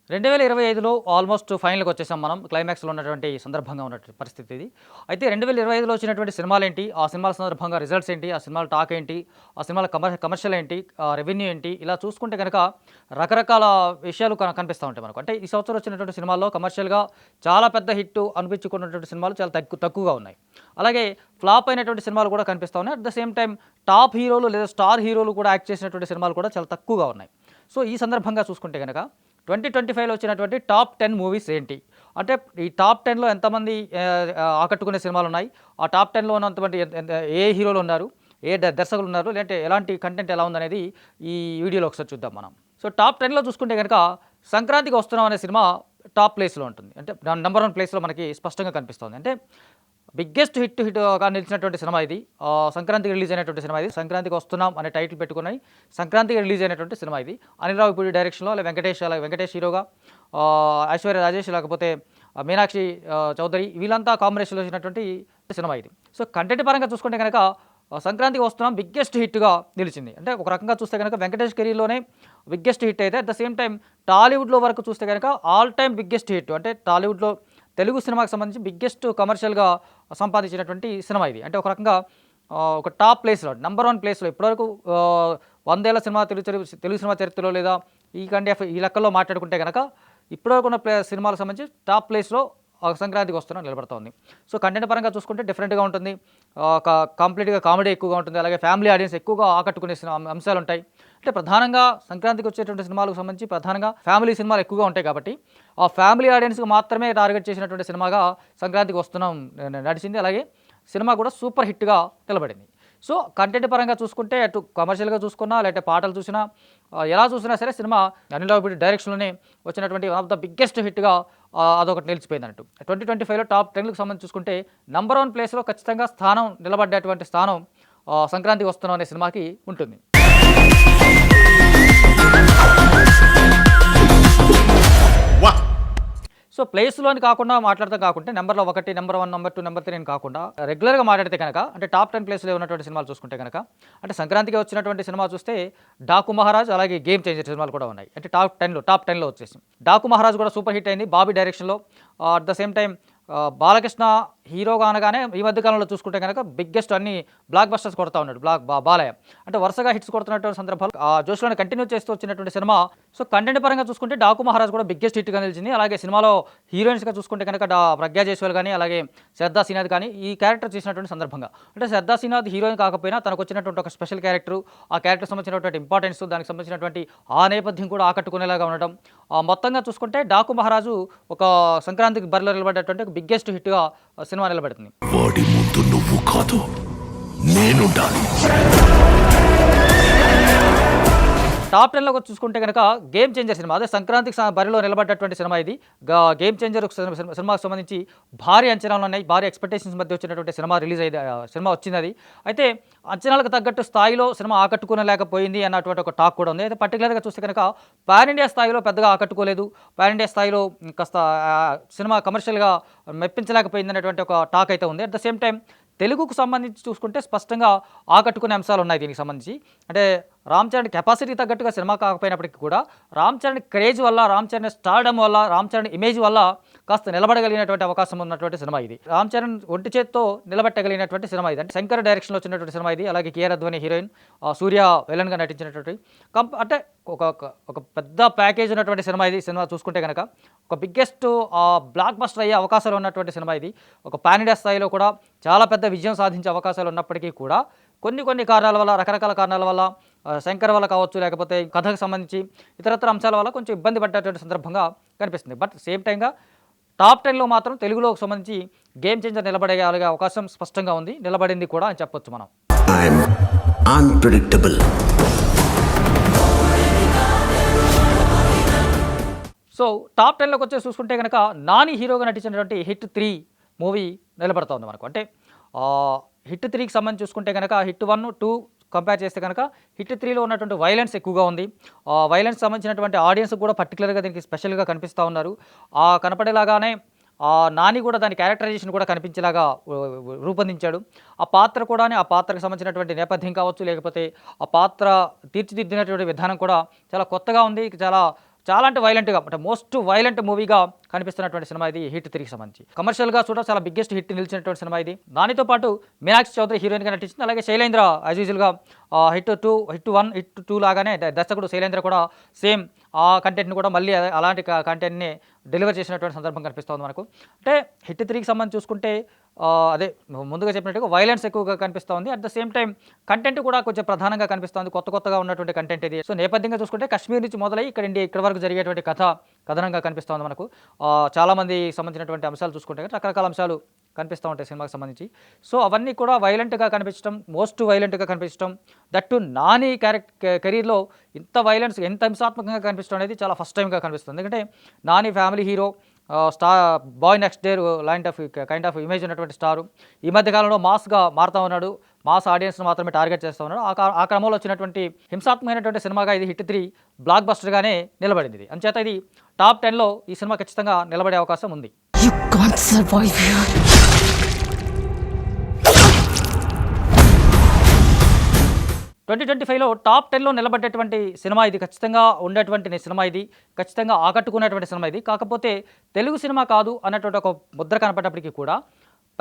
2025లో almost ఫైనల్‌కి వచ్చేసాం మనం. క్లైమాక్స్‌లో ఉన్నటువంటి సందర్భంగా ఉన్నటువంటి పరిస్థితి ఇది. అయితే 2025లో వచ్చినటువంటి సినిమాలేంటి? ఆ సినిమాల సందర్భంగా రిజల్ట్స్ ఏంటి? ఆ సినిమాల టాక్ ఏంటి? ఆ సినిమాల కమర్షియల్ ఏంటి? రెవెన్యూ ఏంటి? ఇలా చూసుకుంటే గనక రకరకాల విషయాలు కనిపిస్తా ఉంటాయి మనకు. అంటే ఈ సంవత్సరం వచ్చినటువంటి సినిమాల్లో కమర్షియల్‌గా చాలా పెద్ద హిట్ అనిపించుకున్నటువంటి సినిమాలు చాలా తక్కువగా ఉన్నాయి. అలాగే ఫ్లాప్ అయినటువంటి సినిమాలు కూడా కనిపిస్తా ఉన్నాయి. At the same time top హీరోలు లేదా స్టార్ హీరోలు కూడా యాక్ట్ చేసినటువంటి సినిమాలు కూడా చాలా తక్కువగా ఉన్నాయి. సో, ఈ సందర్భంగా చూసుకుంటే గనక 2025లో వచ్చినటువంటి టాప్ 10 మూవీస్ ఏంటి? అంటే ఈ టాప్ 10లో ఎంతమంది ఆకట్టుకునే సినిమాలున్నాయి? ఆ టాప్ 10లో ఉన్నటువంటి ఏ హీరోలున్నారు? ఏ దర్శకులున్నారు? లేదంటే ఎలాంటి కంటెంట్ ఎలా ఉందనేది ఈ వీడియోలో ఒకసారి చూద్దాం మనం. సో, టాప్ 10లో చూసుకుంటే గనక 'సంక్రాంతికి వస్తున్నాం' అనే సినిమా టాప్ ప్లేస్‌లో ఉంటుంది. అంటే నంబర్ 1 ప్లేస్‌లో మనకి స్పష్టంగా కనిపిస్తోంది. అంటే బిగ్గెస్ట్ హిట్‌గా నిలిచినటువంటి సినిమా ఇది. సంక్రాంతికి రిలీజ్ అయినటువంటి సినిమా ఇది. 'సంక్రాంతికి వస్తున్నాం' అనే టైటిల్ పెట్టుకొని సంక్రాంతికి రిలీజ్ అయినటువంటి సినిమా ఇది. అనిల్ రావిపూడి డైరెక్షన్‌లో అలాగే వెంకటేష్ హీరోగా, ఐశ్వర్య రాజేష్ లేకపోతే మీనాక్షి చౌదరి వీళ్ళంతా కాంబినేషన్‌లో వచ్చినటువంటి సినిమా ఇది. సో, కంటెంట్ పరంగా చూసుకుంటే గనక 'సంక్రాంతికి వస్తున్నాం' బిగ్గెస్ట్ హిట్‌గా నిలిచింది. అంటే ఒక రకంగా చూస్తే గనక వెంకటేష్ కెరీర్‌లోనే బిగ్గెస్ట్ హిట్ అయితే అట్ ద సేమ్ టైమ్ టాలీవుడ్‌లో వరకు చూస్తే గనక ఆల్ టైమ్ బిగ్గెస్ట్ హిట్. అంటే టాలీవుడ్‌లో తెలుగు సినిమాకి సంబంధించి బిగ్గెస్ట్ కమర్షియల్‌గా సంపాదించినటువంటి సినిమా ఇది. అంటే ఒక రకంగా ఒక టాప్ ప్లేస్‌లో నంబర్ 1 ప్లేస్‌లో ఇప్పటివరకు 100 ఏళ్ల సినిమా తెలుగు సినిమా చరిత్రలో లేదా ఈ లెక్కల్లో మాట్లాడుకుంటే గనక ఇప్పటివరకు ఉన్న సినిమాలకు సంబంధించి టాప్ ప్లేస్‌లో సంక్రాంతికి వస్తున్నాం నిలబడతా ఉంది. సో, కంటెంట్ పరంగా చూసుకుంటే డిఫరెంట్‌గా ఉంటుంది. కంప్లీట్‌గా కామెడీ ఎక్కువగా ఉంటుంది. అలాగే ఫ్యామిలీ ఆడియన్స్ ఎక్కువగా ఆకట్టుకునే అంశాలుంటాయి. అంటే ప్రధానంగా సంక్రాంతికి వచ్చేటువంటి సినిమాలకు సంబంధించి ప్రధానంగా ఫ్యామిలీ సినిమాలు ఎక్కువగా ఉంటాయి కాబట్టి, ఆ ఫ్యామిలీ ఆడియన్స్‌కి మాత్రమే టార్గెట్ చేసినటువంటి సినిమాగా సంక్రాంతికి వస్తున్నాం నడిచింది. అలాగే సినిమా కూడా సూపర్ హిట్‌గా నిలబడింది. సో, కంటెంట్ పరంగా చూసుకుంటే అటు కమర్షియల్‌గా చూసుకున్నా, లేకపోతే పాటలు చూసినా, ఎలా చూసినా సరే సినిమా అనిల్ రావిపూడి డైరెక్షన్‌లోనే వచ్చినటువంటి వన్ ఆఫ్ ద బిగ్గెస్ట్ హిట్‌గా అదొకటి నిలిచిపోయిందన్నట్టు. 2025లో టాప్ 10కి సంబంధించి చూసుకుంటే నంబర్ 1 ప్లేస్‌లో ఖచ్చితంగా నిలబడ్డటువంటి స్థానం సంక్రాంతికి వస్తున్నాం అనే సినిమాకి ఉంటుంది. సో, ప్లేస్‌లోని కాకుండా మాట్లాడటం కాకుంటే నంబర్‌లో 1, నంబర్ 1, నంబర్ 2, నంబర్ 3 అని కాకుండా రెగ్యులర్‌గా మాట్లాడితే కనుక అంటే టాప్ 10 ప్లేస్‌లో ఉన్నటువంటి సినిమాలు చూసుకుంటే గనక అంటే సంక్రాంతికి వచ్చినటువంటి సినిమా చూస్తే 'డాకు మహారాజ్' అలాగే 'గేమ్ చేంజర్' సినిమాలు కూడా ఉన్నాయి. అంటే టాప్ 10లో వచ్చేసి 'డాకు మహారాజ్' కూడా సూపర్ హిట్ అయింది బాబీ డైరెక్షన్‌లో. At the same time Balakrishna హీరోగా అనగానే ఈ మధ్య కాలంలో చూసుకుంటే గనక బిగ్గెస్ట్ అన్ని బ్లాక్ బస్టర్స్ కొడతా ఉన్నాడు బాలయ్య. అంటే వరుసగా హిట్స్ కొడుతున్నటువంటి సందర్భాలు ఆ జోష్‌లోనే కంటిన్యూ చేస్తూ వచ్చినటువంటి సినిమా. సో, కంటెంట్ పరంగా చూసుకుంటే 'డాకు మహారాజ్' కూడా బిగ్గెస్ట్ హిట్‌గా నిలిచింది. అలాగే సినిమాలో హీరోయిన్స్‌గా చూసుకుంటే కనుక ప్రజ్ఞా జైస్వాల్ గానీ, అలాగే శ్రద్ధా శ్రీనాథ్ గానీ ఈ క్యారెక్టర్ చేసినటువంటి సందర్భంగా. అంటే శ్రద్ధా శ్రీనాథ్ హీరోయిన్ కాకపోయినా తనకొచ్చినటువంటి ఒక స్పెషల్ క్యారెక్టరు, ఆ క్యారెక్టర్‌కి సంబంధించినటువంటి ఇంపార్టెన్స్, దానికి సంబంధించినటువంటి ఆ నేపథ్యం కూడా ఆకట్టుకునేలాగా ఉండడం. మొత్తంగా చూసుకుంటే 'డాకు మహారాజు' ఒక సంక్రాంతికి బరిలో నిలబడేటువంటి బిగ్గెస్ట్ హిట్‌గా సినిమా నిలబడుతుంది. వాడి ముందు నువ్వు కాదు, నేనుండాలి. టాప్ 10లోకి చూసుకుంటే గనక 'గేమ్ చేంజర్' సినిమా అదే సంక్రాంతికి బరిలో నిలబడ్డటువంటి సినిమా ఇది. 'గేమ్ చేంజర్' సినిమాకి సంబంధించి భారీ అంచనాలు ఉన్నాయి. భారీ ఎక్స్‌పెక్టేషన్స్ మధ్య వచ్చినటువంటి సినిమా సినిమా వచ్చిందది. అయితే అంచనాలకు తగ్గట్టు స్థాయిలో సినిమా ఆకట్టుకోలేకపోయింది అన్నటువంటి ఒక టాక్ కూడా ఉంది. అయితే పర్టిక్యులర్‌గా చూస్తే కనుక పాన్ ఇండియా స్థాయిలో పెద్దగా ఆకట్టుకోలేదు. పాన్ ఇండియా స్థాయిలో కాస్త సినిమా కమర్షియల్‌గా మెప్పించలేకపోయింది అనేటువంటి ఒక టాక్ అయితే ఉంది. అట్ ద సేమ్ టైమ్ తెలుగుకు సంబంధించి చూసుకుంటే స్పష్టంగా ఆకట్టుకునే అంశాలు ఉన్నాయి దీనికి సంబంధించి. అంటే రామ్ చరణ్ కెపాసిటీకి తగ్గట్టుగా సినిమా కాకపోయినప్పటికీ కూడా రామ్ చరణ్ క్రేజ్ వల్ల, రామ్ చరణ్ స్టార్డమ్ వల్ల, రామ్ చరణ్ ఇమేజ్ వల్ల కాస్త నిలబడగలిగినటువంటి అవకాశం ఉన్నటువంటి సినిమా ఇది. రామ్ చరణ్ ఒంటి చేత్తో నిలబెట్టగలిగినటువంటి సినిమా ఇది. అంటే శంకర్ డైరెక్షన్‌లో వచ్చినటువంటి సినిమా ఇది. అలాగే కే.ఆర్. అద్వానీ హీరోయిన్, సూర్య విలన్‌గా నటించినటువంటి అంటే ఒక పెద్ద ప్యాకేజ్ ఉన్నటువంటి సినిమా ఇది. సినిమా చూసుకుంటే గనక ఒక బిగ్గెస్ట్ బ్లాక్ బస్టర్ అయ్యే అవకాశాలు ఉన్నటువంటి సినిమా ఇది. ఒక పాన్ ఇండియా స్థాయిలో కూడా చాలా పెద్ద విజయం సాధించే అవకాశాలు ఉన్నప్పటికీ కూడా కొన్ని కారణాల వల్ల, రకరకాల కారణాల వల్ల, శంకర్ వల్ల కావచ్చు, లేకపోతే కథకు సంబంధించి ఇతరత్ర అంశాల వల్ల కొంచెం ఇబ్బంది పడ్డటువంటి సందర్భంగా కనిపిస్తుంది. బట్ సేమ్ టైమ్‌గా టాప్ 10లో మాత్రం తెలుగులోకి సంబంధించి 'గేమ్ చేంజర్' నిలబడగలిగే అవకాశం స్పష్టంగా ఉంది. నిలబడింది కూడా అని చెప్పొచ్చు మనం. I'm unpredictable. సో, టాప్ 10లోకి వచ్చేసి చూసుకుంటే గనక 'నాని' హీరోగా నటించినటువంటి 'హిట్ 3' మూవీ నిలబడతా ఉంది మనకు. అంటే హిట్ 3కి సంబంధించి చూసుకుంటే గనక హిట్ 1, 2 కంపేర్ చేస్తే కనుక హిట్ 3లో ఉన్నటువంటి వైలెన్స్ ఎక్కువగా ఉంది. వైలెన్స్ సంబంధించినటువంటి ఆడియన్స్ కూడా పర్టికులర్‌గా దీనికి స్పెషల్‌గా కనిపిస్తూ ఉన్నారు. కనపడేలాగానే నాని కూడా దాని క్యారెక్టరైజేషన్ కూడా కనిపించేలాగా రూపొందించాడు. ఆ పాత్రకు సంబంధించినటువంటి నేపథ్యం కావచ్చు, లేకపోతే ఆ పాత్ర తీర్చిదిద్దినటువంటి విధానం కూడా చాలా కొత్తగా ఉంది. చాలా చాలా అంటే వైలెంట్గా అంటే మోస్ట్ వైలెంట్ మూవీగా కనిపిస్తున్నటువంటి సినిమా ఇది హిట్ 3కి సంబంధించి. కమర్షియల్గా కూడా చాలా బిగ్గెస్ట్ హిట్ నిలిచినటువంటి సినిమా ఇది. దానితో పాటు మీనాక్షి చౌదరి హీరోయిన్గా నటించింది. అలాగే శైలేంద్ర యాజ్ యూజువల్గా హిట్ 1, హిట్ 2 లాగానే దర్శకుడు శైలేంద్ర కూడా సేమ్ ఆ కంటెంట్ని కూడా మళ్ళీ అలాంటి కంటెంట్ని డెలివర్ చేసినటువంటి సందర్భం కనిపిస్తుంది మనకు. అంటే హిట్ 3కి సంబంధించి చూసుకుంటే అదే ముందుగా చెప్పినట్టుగా వైలెన్స్ ఎక్కువగా కనిపిస్తుంది. At the same time content కూడా కొంచెం ప్రధానంగా కనిపిస్తుంది. కొత్తగా ఉన్నటువంటి కంటెంట్ ఇది. సో నేపథ్యంగా చూసుకుంటే కాశ్మీర్ నుంచి మొదలై ఇక్కడ వరకు జరిగేటువంటి కథనంగా కనిపిస్తుంది మనకు. చాలామంది సంబంధించినటువంటి అంశాలు చూసుకుంటే రకరకాల అంశాలు కనిపిస్తూ ఉంటాయి సినిమాకి సంబంధించి. సో అవన్నీ కూడా వైలెంట్గా కనిపించడం, మోస్ట్ వైలెంట్గా కనిపించడం, దట్టు నాని కెరీర్లో ఇంత వైలెన్స్ ఎంత హింసాత్మకంగా కనిపించడం అనేది చాలా ఫస్ట్ టైంగా కనిపిస్తుంది. ఎందుకంటే Nani family hero, boy next door kind of image ఉన్నటువంటి స్టారు ఈ మధ్య కాలంలో మాస్గా మారుతూ ఉన్నాడు. మాస్ ఆడియన్స్ని మాత్రమే టార్గెట్ చేస్తూ ఉన్నాడు. ఆ క్రమంలో వచ్చినటువంటి హింసాత్మకమైనటువంటి సినిమాగా ఇది హిట్ 3 బ్లాక్ బస్టర్గానే నిలబడింది. ఇది అంచేత ఇది టాప్ 10లో ఈ సినిమా ఖచ్చితంగా నిలబడే అవకాశం ఉంది. You can't survive here. 2025లో టాప్ 10లో నిలబడేటువంటి సినిమా ఇది. ఖచ్చితంగా ఉండేటువంటి సినిమా ఇది. ఖచ్చితంగా ఆకట్టుకునేటువంటి సినిమా ఇది. కాకపోతే తెలుగు సినిమా కాదు అన్నటువంటి ఒక ముద్ర కనపడ్డప్పటికీ కూడా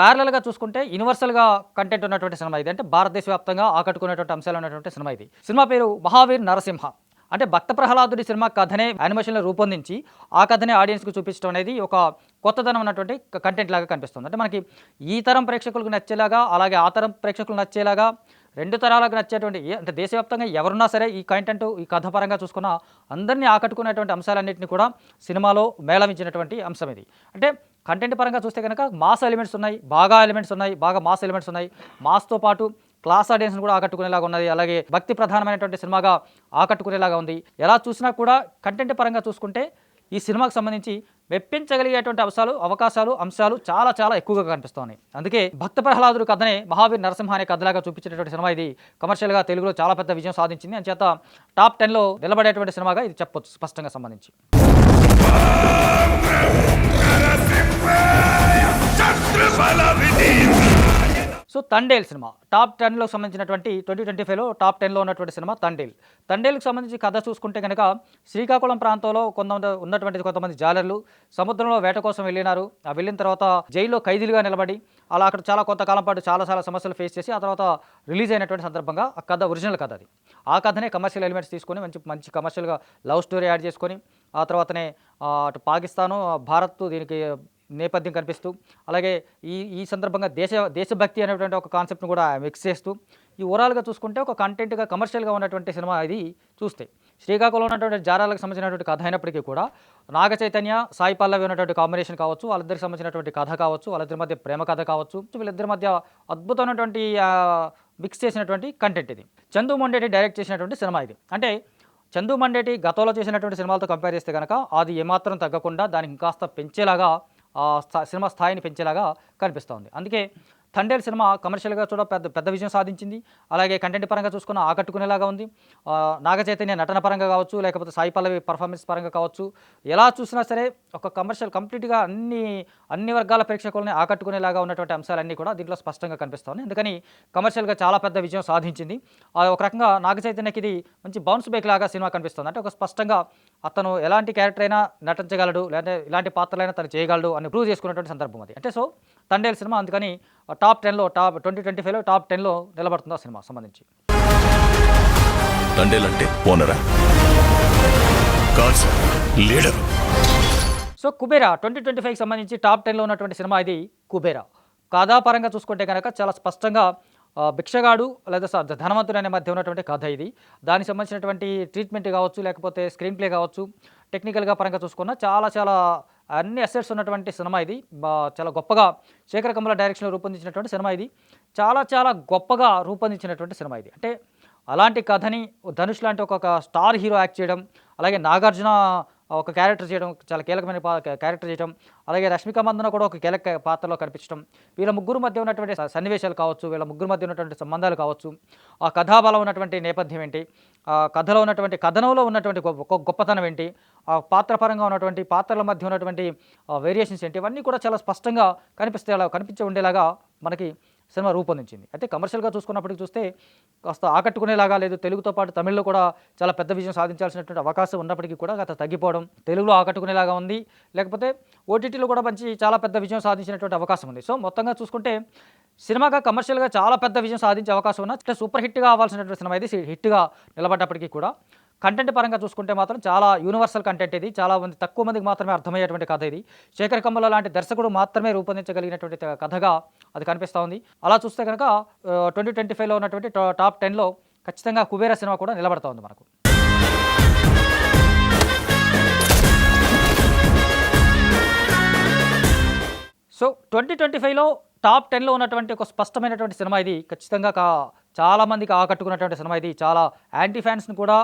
ప్యారలల్గా చూసుకుంటే యూనివర్సల్గా కంటెంట్ ఉన్నటువంటి సినిమా ఇది. అంటే భారతదేశ వ్యాప్తంగా ఆకట్టుకునేటువంటి అంశాలు ఉన్నటువంటి సినిమా ఇది. సినిమా పేరు మహావీర్ నరసింహ. అంటే భక్త ప్రహ్లాదుడి సినిమా కథనే యానిమేషన్లో రూపొందించి ఆ కథనే ఆడియన్స్కి చూపించడం అనేది ఒక కొత్తదనం ఉన్నటువంటి కంటెంట్ లాగా కనిపిస్తుంది. అంటే మనకి ఈ తరం ప్రేక్షకులకు నచ్చేలాగా, అలాగే ఆ తరం ప్రేక్షకులకు నచ్చేలాగా, రెండు తరాలకు నచ్చేటువంటి అంటే దేశవ్యాప్తంగా ఎవరున్నా సరే ఈ కంటెంట్ ఈ కథ పరంగా చూసుకున్న అందరినీ ఆకట్టుకునేటువంటి అంశాలన్నింటినీ కూడా సినిమాలో మేళవించినటువంటి అంశం ఇది. అంటే కంటెంట్ పరంగా చూస్తే కనుక మాస్ ఎలిమెంట్స్ ఉన్నాయి, బాగా మాస్ ఎలిమెంట్స్ ఉన్నాయి. మాస్తో పాటు క్లాస్ ఆడియన్స్ని కూడా ఆకట్టుకునేలాగా ఉన్నది. అలాగే భక్తి ప్రధానమైనటువంటి సినిమాగా ఆకట్టుకునేలాగా ఉంది. ఎలా చూసినా కూడా కంటెంట్ పరంగా చూసుకుంటే ఈ సినిమాకు సంబంధించి మెప్పించగలిగేటువంటి అంశాలు చాలా ఎక్కువగా కనిపిస్తున్నాయి. అందుకే భక్త ప్రహ్లాదుడు కథనే మహావీర్ నరసింహ అనే కథలాగా చూపించేటటువంటి సినిమా ఇది. కమర్షియల్గా తెలుగులో చాలా పెద్ద విజయం సాధించింది. అంచేత టాప్ 10లో నిలబడేటువంటి సినిమాగా ఇది చెప్పొచ్చు స్పష్టంగా సంబంధించి. సో తండేల్ సినిమా టాప్ 10లో సంబంధించినటువంటి 2025లో టాప్ 10లో ఉన్నటువంటి సినిమా తండేల్కి సంబంధించి కథ చూసుకుంటే కనుక శ్రీకాకుళం ప్రాంతంలో కొంతమంది జాలర్లు సముద్రంలో వేట కోసం వెళ్ళినారు. వెళ్ళిన తర్వాత జైల్లో ఖైదీలుగా నిలబడి అలా అక్కడ చాలా కొంతకాలం పాటు చాలా సమస్యలు ఫేస్ చేసి ఆ తర్వాత రిలీజ్ అయినటువంటి సందర్భంగా ఆ కథ ఒరిజినల్ కథ అది. ఆ కథనే కమర్షియల్ ఎలిమెంట్స్ తీసుకొని మంచి కమర్షియల్గా లవ్ స్టోరీ యాడ్ చేసుకొని ఆ తర్వాతనే అటు పాకిస్తాను, భారత్ దీనికి నేపథ్యం కనిపిస్తూ అలాగే ఈ సందర్భంగా దేశభక్తి అనేటువంటి ఒక కాన్సెప్ట్ను కూడా మిక్స్ చేస్తూ ఈ ఓవరాల్గా చూసుకుంటే ఒక కంటెంట్గా కమర్షియల్గా ఉన్నటువంటి సినిమా ఇది. చూస్తే శ్రీకాకుళంలో ఉన్నటువంటి జారాలకు సంబంధించినటువంటి కథ అయినప్పటికీ కూడా నాగ చైతన్య, సాయి పల్లవి ఉన్నటువంటి కాంబినేషన్ కావచ్చు, వాళ్ళిద్దరికి సంబంధించినటువంటి కథ కావచ్చు, వాళ్ళిద్దరి మధ్య ప్రేమ కథ కావచ్చు, వీళ్ళిద్దరి మధ్య అద్భుతమైనటువంటి మిక్స్ చేసినటువంటి కంటెంట్ ఇది. చందు మొండేటి డైరెక్ట్ చేసినటువంటి సినిమా ఇది. అంటే చందు మొండేటి గతంలో చేసినటువంటి సినిమాలతో కంపేర్ చేస్తే కనుక అది ఏమాత్రం తగ్గకుండా దానికి ఇంకాస్త పెంచేలాగా సినిమా స్థాయిని పెంచేలాగా కనిపిస్తోంది. అందుకే తండేల్ సినిమా కమర్షియల్గా పెద్ద విజయం సాధించింది. అలాగే కంటెంట్ పరంగా చూసుకున్న ఆకట్టుకునేలాగా ఉంది. నాగ చైతన్య నటన పరంగా కావచ్చు, లేకపోతే సాయి పల్లవి పర్ఫార్మెన్స్ పరంగా కావచ్చు, ఎలా చూసినా సరే ఒక కమర్షియల్ కంప్లీట్గా అన్ని వర్గాల ప్రేక్షకులని ఆకట్టుకునేలాగా ఉన్నటువంటి అంశాలన్నీ కూడా దీంట్లో స్పష్టంగా కనిపిస్తుంది. అందుకని కమర్షియల్గా చాలా పెద్ద విజయం సాధించింది. ఒక రకంగా నాగ చైతన్యకి ఇది మంచి బౌన్స్ బ్యాక్ లాగా సినిమా కనిపిస్తుంది. అంటే ఒక స్పష్టంగా అతను ఎలాంటి క్యారెక్టర్ అయినా నటించగలడు, లేదంటే ఇలాంటి పాత్రలైనా తను చేయగలడు అని ప్రూవ్ చేసుకున్నటువంటి సందర్భం అది. అంటే సో తండేల్ సినిమా అందుకని టాప్ 2025లో టాప్ 10లో నిలబడుతుంది ఆ సినిమా సంబంధించి. తండేల్ అంటే ఓనరా కాదు సార్, లీడర్. సో కుబేరా 2025కి సంబంధించి టాప్ 10లో ఉన్నటువంటి సినిమా ఇది కుబేరా. కథాపరంగా చూసుకుంటే కనుక చాలా స్పష్టంగా భిక్షగాడు లేదా ధనవంతుడు అనే మధ్య ఉన్నటువంటి కథ ఇది. దానికి సంబంధించినటువంటి ట్రీట్మెంట్ కావచ్చు, లేకపోతే స్క్రీన్ ప్లే కావచ్చు, టెక్నికల్గా పరంగా చూసుకున్న చాలా అన్ని అసెట్స్ ఉన్నటువంటి సినిమా ఇది. చాలా గొప్పగా శేఖర్ కమల డైరెక్షన్లో రూపొందించినటువంటి సినిమా ఇది. చాలా గొప్పగా రూపొందించినటువంటి సినిమా ఇది. అంటే అలాంటి కథని ధనుష్ లాంటి ఒక స్టార్ హీరో యాక్ట్ చేయడం, అలాగే నాగార్జున ఒక క్యారెక్టర్ చేయడం, చాలా కీలకమైన క్యారెక్టర్ చేయడం, అలాగే రష్మిక మందన కూడా ఒక కీలక పాత్రలో కనిపించడం, వీళ్ళ ముగ్గురు మధ్య ఉన్నటువంటి సన్నివేశాలు కావచ్చు, వీళ్ళ ముగ్గురు మధ్య ఉన్నటువంటి సంబంధాలు కావచ్చు, ఆ కథాబలం ఉన్నటువంటి నేపథ్యం ఏంటి, ఆ కథనంలో ఉన్నటువంటి గొప్పతనం ఏంటి, ఆ పాత్రపరంగా ఉన్నటువంటి పాత్రల మధ్య ఉన్నటువంటి వేరియేషన్స్ ఏంటి, ఇవన్నీ కూడా చాలా స్పష్టంగా కనిపించే ఉండేలాగా మనకి సినిమా రూపొందించింది. అయితే కమర్షియల్గా చూసుకున్నప్పటికి చూస్తే కాస్త ఆకట్టుకునేలాగా లేదు, తెలుగుతో పాటు తమిళ్లో కూడా చాలా పెద్ద విజయం సాధించాల్సినటువంటి అవకాశం ఉన్నప్పటికీ కూడా గత తగ్గిపోవడం, తెలుగులో ఆకట్టుకునేలాగా ఉంది, లేకపోతే ఓటీటీలో కూడా మంచి చాలా పెద్ద విజయం సాధించినటువంటి అవకాశం ఉంది. సో మొత్తంగా చూసుకుంటే సినిమాగా కమర్షియల్గా చాలా పెద్ద విజయం సాధించే అవకాశం ఉన్న సూపర్ హిట్గా అవ్వాల్సినటువంటి సినిమా ఇది హిట్గా నిలబడ్డప్పటికీ కూడా కంటెంట్ పరంగా చూసుకుంటే మాత్రం చాలా యూనివర్సల్ కంటెంట్ ఇది, చాలా మంది తక్కువ మందికి మాత్రమే అర్థమయ్యేటువంటి కథ ఇది. శేఖర్ కమ్ముల లాంటి దర్శకుడు మాత్రమే రూపొందించగలిగినటువంటి కథగా అది కనిపిస్తూ ఉంది. అలా చూస్తే కనుక 2025లో ఉన్నటువంటి టాప్ 10లో ఖచ్చితంగా కుబేర సినిమా కూడా నిలబడతా ఉంది మనకు. సో 2025లో టాప్ 10లో ఉన్నటువంటి ఒక స్పష్టమైనటువంటి సినిమా ఇది. ఖచ్చితంగా చాలామందికి ఆకట్టుకున్నటువంటి సినిమా ఇది. చాలా యాంటీ ఫ్యాన్స్ని కూడా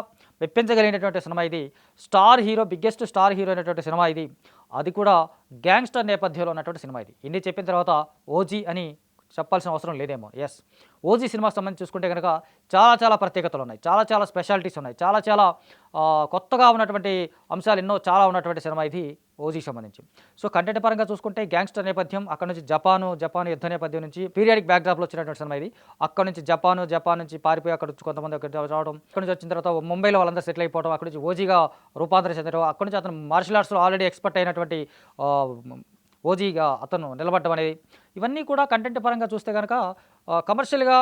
మెప్పించగలిగినటువంటి సినిమా ఇది. Star hero, biggest star hero అయినటువంటి సినిమా ఇది. అది కూడా గ్యాంగ్స్టర్ నేపథ్యంలో ఉన్నటువంటి సినిమా ఇది. ఇన్ని చెప్పిన తర్వాత ఓజీ అని చెప్పాల్సిన అవసరం లేదేమో. ఎస్, ఓజీ సినిమాకి సంబంధించి చూసుకుంటే కనుక చాలా ప్రత్యేకతలు ఉన్నాయి, చాలా స్పెషాలిటీస్ ఉన్నాయి, చాలా కొత్తగా ఉన్నటువంటి అంశాలు ఎన్నో చాలా ఉన్నటువంటి సినిమా ఇది ఓజీకి సంబంధించి. సో కంటెంట్ పరంగా చూసుకుంటే గ్యాంగ్స్టర్ నేపథ్యం, అక్కడ నుంచి జపాను యుద్ధ నేపథ్యం నుంచి పీరియాడిక్ బ్యాక్డ్రాప్లో వచ్చినటువంటి సినిమా ఇది. అక్కడ నుంచి జపాన్ నుంచి పారిపోయి అక్కడ నుంచి కొంతమంది అక్కడ రావడం, అక్కడ నుంచి వచ్చిన తర్వాత ముంబైలో వాళ్ళందరూ సెటిల్ అయిపోవడం, అక్కడ నుంచి ఓజీగా రూపాంతరం చెందడం, అక్కడ నుంచి అతను మార్షల్ ఆర్ట్స్లో ఆల్రెడీ ఎక్స్పర్ట్ అయినటువంటి ఓజీగా అతను నిలబడడం అనేది, ఇవన్నీ కూడా కంటెంట్ పరంగా చూస్తే కనుక కమర్షియల్గా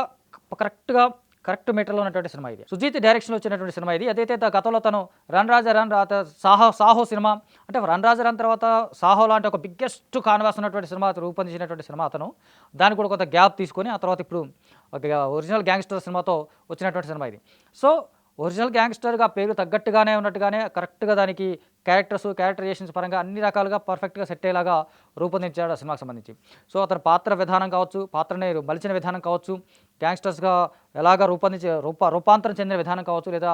కరెక్ట్ మీటర్లో ఉన్నటువంటి సినిమా ఇది. సుజీత్ డైరెక్షన్లో వచ్చినటువంటి సినిమా ఇది. అదైతే గతంలో తను రన్ రాజా రన్ సాహో సినిమా, అంటే రన్ రాజా రన్ తర్వాత సాహో లాంటి ఒక బిగ్గెస్ట్ కాన్వాస్ ఉన్నటువంటి సినిమా రూపొందించినటువంటి సినిమా అతను. దానికి కూడా కొంత గ్యాప్ తీసుకొని ఆ తర్వాత ఇప్పుడు ఒరిజినల్ గ్యాంగ్స్టర్ సినిమాతో వచ్చినటువంటి సినిమా ఇది. సో ఒరిజినల్ గ్యాంగ్స్టర్గా పేరు తగ్గట్టుగానే ఉన్నట్టుగానే కరెక్ట్గా దానికి క్యారెక్టరైజేషన్స్ పరంగా అన్ని రకాలుగా పర్ఫెక్ట్గా సెట్ అయ్యేలాగా రూపొందించాడు ఆ సినిమాకి సంబంధించి. సో అతని పాత్ర విధానం కావచ్చు, పాత్రని మలిచిన విధానం కావచ్చు, గ్యాంగ్స్టర్స్గా ఎలాగ రూపాంతరం చెందిన విధానం కావచ్చు, లేదా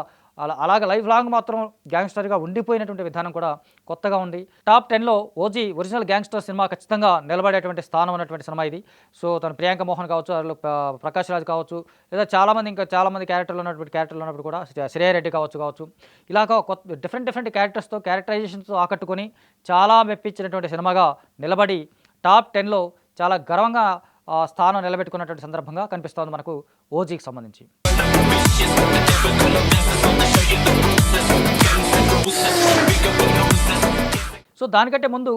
అలాగ లైఫ్ లాంగ్ మాత్రం గ్యాంగ్స్టర్గా ఉండిపోయినటువంటి విధానం కూడా కొత్తగా ఉంది. టాప్ 10లో ఓజీ ఒరిజినల్ గ్యాంగ్స్టర్ సినిమా ఖచ్చితంగా నిలబడేటువంటి స్థానం ఉన్నటువంటి సినిమా ఇది. సో తను ప్రియాంక మోహన్ కావచ్చు, అందులో ప్రకాష్ రాజ్ కావచ్చు, లేదా చాలామంది క్యారెక్టర్లు ఉన్నప్పుడు కూడా శ్రేయ రెడ్డి కావచ్చు, ఇలాగ డిఫరెంట్ క్యారెక్టర్స్తో క్యారెక్టరైజేషన్స్తో ఆకట్టుకొని చాలా మెప్పించినటువంటి సినిమాగా నిలబడి టాప్ 10లో చాలా గర్వంగా స్థానం నిలబెట్టుకున్నటువంటి సందర్భంగా కనిపిస్తోంది మనకు ఓజీకి సంబంధించి. సో దానికంటే ముందు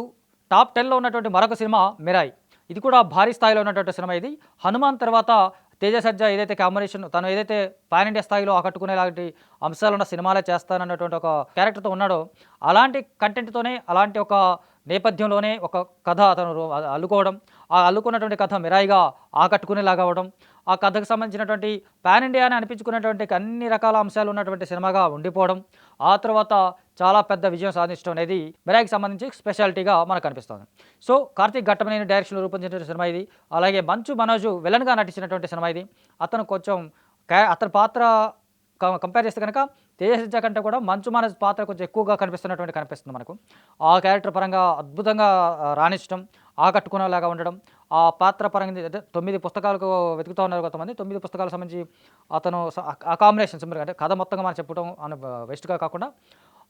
టాప్ 10లో ఉన్నటువంటి మరొక సినిమా మిరాయి. ఇది కూడా భారీ స్థాయిలో ఉన్నటువంటి సినిమా ఇది. హనుమాన్ తర్వాత తేజ సజ్జా ఏదైతే కాంబినేషన్, తను ఏదైతే పాన్ ఇండియా స్థాయిలో ఆకట్టుకునేలాంటి అంశాలున్న సినిమాలే చేస్తానన్నటువంటి ఒక క్యారెక్టర్తో ఉన్నాడో, అలాంటి కంటెంట్తోనే అలాంటి ఒక నేపథ్యంలోనే ఒక కథ అతను అల్లుకోవడం, ఆ అల్లుకున్నటువంటి కథ మిరాయిగా ఆకట్టుకునేలాగా అవ్వడం, ఆ కథకు సంబంధించినటువంటి పాన్ ఇండియా అని అనిపించుకున్నటువంటి అన్ని రకాల అంశాలు ఉన్నటువంటి సినిమాగా ఉండిపోవడం, ఆ తర్వాత చాలా పెద్ద విజయం సాధించడం అనేది మిరాయికి సంబంధించి స్పెషాలిటీగా మనకు కనిపిస్తుంది. సో కార్తీక్ ఘట్టమనేని డైరెక్షన్లో రూపొందించిన సినిమా ఇది. అలాగే మంచు మనోజు విలన్గా నటించినటువంటి సినిమా ఇది. అతను కొంచెం అతని పాత్ర కంపేర్ చేస్తే కనుక తేజ సజ్జా కంటే కూడా మంచు మనోజ్ పాత్ర కొంచెం ఎక్కువగా కనిపిస్తుంది మనకు. ఆ క్యారెక్టర్ పరంగా అద్భుతంగా రాణించడం, ఆకట్టుకునేలాగా ఉండడం, ఆ పాత్ర పరంగా 9 పుస్తకాలకు వెతుకుతూ ఉన్నారు కొంతమంది. 9 పుస్తకాలకు సంబంధించి అతను ఆ కాంబినేషన్స్ అంటే కథ మొత్తంగా మనం చెప్పడం వెస్ట్గా కాకుండా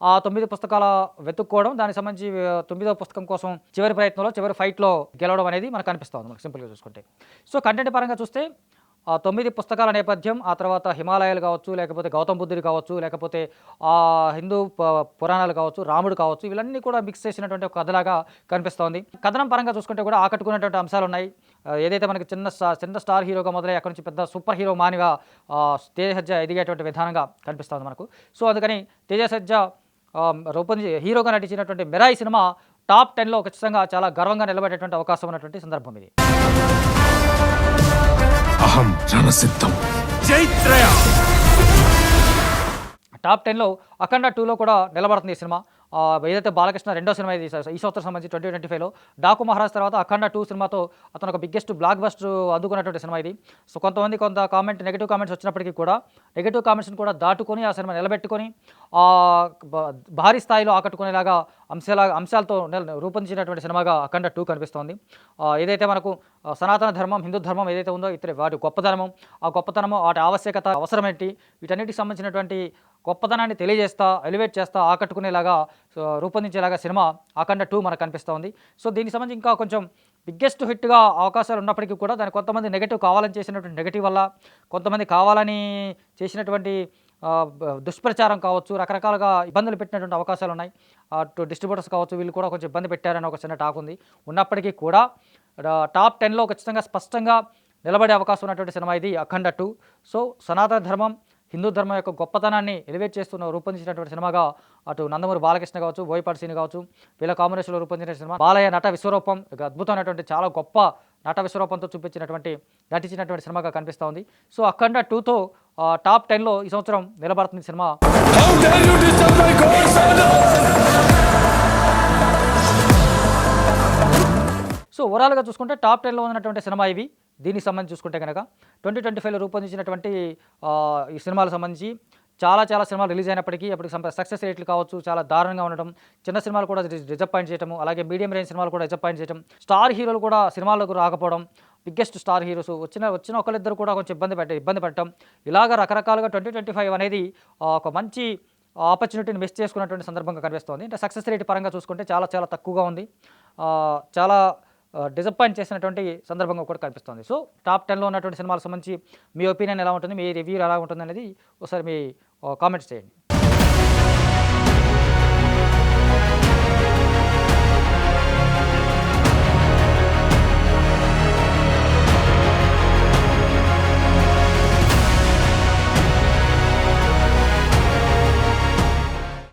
ఆ 9 పుస్తకాల వెతుక్కోవడం, దానికి సంబంధించి 9వ పుస్తకం కోసం చివరి ఫైట్లో గెలవడం అనేది మనకు కనిపిస్తుంది మనకు సింపుల్గా చూసుకుంటే. సో కంటెంట్ పరంగా చూస్తే ఆ 9 పుస్తకాల నేపథ్యం, ఆ తర్వాత హిమాలయాలు కావచ్చు, లేకపోతే గౌతమ బుద్ధుడు కావచ్చు, లేకపోతే హిందూ పురాణాలు కావచ్చు, రాముడు కావచ్చు, ఇవన్నీ కూడా మిక్స్ చేసినటువంటి ఒక కథలాగా కనిపిస్తోంది. కథనం పరంగా చూసుకుంటే కూడా ఆకట్టుకునేటువంటి అంశాలు ఉన్నాయి. ఏదైతే మనకి చిన్న స్టార్ హీరోగా మొదలై అక్కడి నుంచి పెద్ద సూపర్ హీరో మానిగా తేజ సజ్జా ఎదిగేటువంటి విధానంగా కనిపిస్తుంది మనకు. సో అందుకని తేజ సజ్జా హీరోగా నటించినటువంటి మిరాయి సినిమా టాప్ 10లో ఖచ్చితంగా చాలా గర్వంగా నిలబడేటువంటి అవకాశం ఉన్నటువంటి సందర్భం ఇది. అహం రణసిద్ధం జైత్రయ. టాప్ 10లో అఖండ 2లో కూడా నిలబడుతుంది ఈ సినిమా. ఏదైతే బాలకృష్ణ రెండో సినిమా ఇది ఈ సంవత్సరం సంబంధించి 2025లో డాకు మహారాజ్ తర్వాత అఖండ 2 సినిమాతో అతను ఒక బిగ్గెస్ట్ బ్లాక్ బస్టర్ అందుకున్నటువంటి సినిమా ఇది. సో కొంత నెగిటివ్ కామెంట్స్ వచ్చినప్పటికీ కూడా నెగిటివ్ కామెంట్స్ని కూడా దాటుకొని ఆ సినిమా నిలబెట్టుకొని భారీ స్థాయిలో ఆకట్టుకునేలాగా అంశాలతో రూపొందించినటువంటి సినిమాగా అఖండ 2 కనిపిస్తోంది. ఏదైతే మనకు సనాతన ధర్మం, హిందూ ధర్మం ఏదైతే ఉందో వాటి గొప్పతనము, ఆ గొప్పతనము, వాటి ఆవశ్యకత, అవసరమేంటి, వీటన్నిటికి సంబంధించినటువంటి గొప్పతనాన్ని తెలియజేస్తా, ఎలివేట్ చేస్తా, ఆకట్టుకునేలాగా రూపొందించేలాగా సినిమా అఖండ 2 మనకు కనిపిస్తోంది. సో దీనికి సంబంధించి ఇంకా కొంచెం బిగ్గెస్ట్ హిట్గా అవకాశాలు ఉన్నప్పటికీ కూడా దాన్ని కొంతమంది నెగెటివ్ కావాలని చేసినటువంటి నెగటివ్ వల్ల, కొంతమంది కావాలని చేసినటువంటి దుష్ప్రచారం కావచ్చు, రకరకాలుగా ఇబ్బందులు పెట్టినటువంటి అవకాశాలు ఉన్నాయి. అటు డిస్ట్రిబ్యూటర్స్ కావచ్చు, వీళ్ళు కూడా కొంచెం ఇబ్బంది పెట్టారని ఒక చిన్న టాక్ ఉంది. ఉన్నప్పటికీ కూడా టాప్ 10లో ఖచ్చితంగా స్పష్టంగా నిలబడే అవకాశం ఉన్నటువంటి సినిమా ఇది అఖండ 2. సో సనాతన ధర్మం, హిందూ ధర్మం యొక్క గొప్పతనాన్ని ఎలివేట్ చేస్తున్న రూపొందించినటువంటి సినిమాగా అటు నందమూరి బాలకృష్ణ కావచ్చు, బోయపాటి శ్రీను కావచ్చు, వీళ్ళ కాంబినేషన్లో రూపొందించిన సినిమా. బాలయ్య నట విశ్వరూపం అద్భుతమైనటువంటి చాలా గొప్ప నట విశ్వరూపంతో నటించినటువంటి సినిమాగా కనిపిస్తూ ఉంది. సో అఖండ 2తో టాప్ 10లో ఈ సంవత్సరం నిలబడుతుంది cinema. How dare you disturb my God's honor? So ఓవరాల్గా చూసుకుంటే టాప్ 10లో ఉన్నటువంటి సినిమా ఇవి. దీనికి సంబంధించి చూసుకుంటే కనుక 2025లో రూపొందించినటువంటి ఈ సినిమాలకు సంబంధించి చాలా సినిమాలు రిలీజ్ అయినప్పటికీ అప్పటికి సక్సెస్ రేట్లు కావచ్చు చాలా దారుణంగా ఉండటం, చిన్న సినిమాలు కూడా డిసప్పాయింట్ చేయటము, అలాగే మీడియం రేంజ్ సినిమాలు కూడా డిసప్పాయింట్ చేయడం, స్టార్ హీరోలు కూడా సినిమాలకు రాకపోవడం, బిగ్గెస్ట్ స్టార్ హీరోస్ వచ్చిన ఒకరిద్దరు కూడా కొంచెం ఇబ్బంది పడటం, ఇలాగ రకరకాలుగా 2025 అనేది ఒక మంచి ఆపర్చునిటీని మిస్ చేసుకున్నటువంటి సందర్భంగా కనిపిస్తోంది. అంటే సక్సెస్ రేట్ పరంగా చూసుకుంటే చాలా తక్కువగా ఉంది. చాలా డిసప్పాయింట్ చేసినటువంటి సందర్భంగా కూడా కనిపిస్తుంది. సో టాప్ 10లో ఉన్నటువంటి సినిమాలకు సంబంధించి మీ ఒపీనియన్ ఎలా ఉంటుంది, మీ రివ్యూ ఎలా ఉంటుంది అనేది ఒకసారి మీ కామెంట్స్ చేయండి.